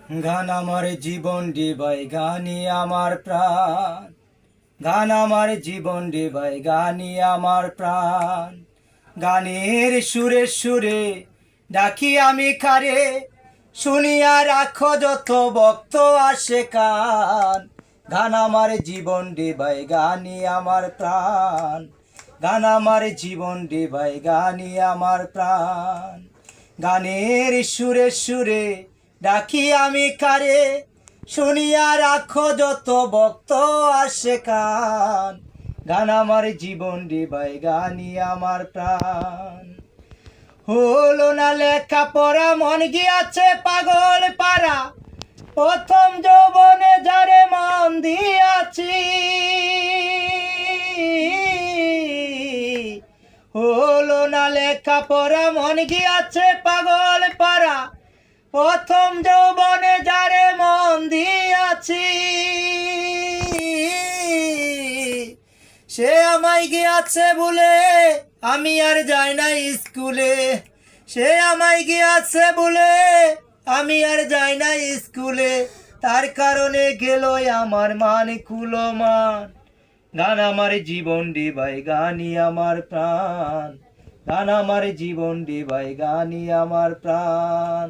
গান আমার জীবন ডিবাই গানি আমার প্রাণ, গান আমার জীবন ডিবাই গানি আমার প্রাণ। গানের সুরে সুরে ডাকি আমি কারে, শুনিয়া রাখো যত ভক্ত আসে কান। গান আমার জীবন ডিবাই গানি আমার প্রাণ, গান আমার জীবন ডিবাই গানি আমার প্রাণ। গানের সুরে সুরে ডাকি আমি কারে, শুনিয়া রাখো যত ভক্ত আসে কান। গান আমার জীবন ডিবাই গানি আমার প্রাণ। হলো না লেখা পড়া মন গিয়াছে পাগল পারা, প্রথম যৌবনে যারে মন দিয়াছি। হলো না লেখা পড়া মন গিয়াছে পাগল পারা, প্রথম যৌবনে যারে মন দিয়াছি। সে আমায় গিয়াছে বলে আমি আর যাই না স্কুলে, সে আমায় গিয়াছে বলে আমি আর যাই না স্কুলে। তার কারণে গেল আমার মান কুলমান। গান আমার জীবন ডিবাই গানি আমার প্রাণ, গান আমার জীবন ডিবাই গানি আমার প্রাণ।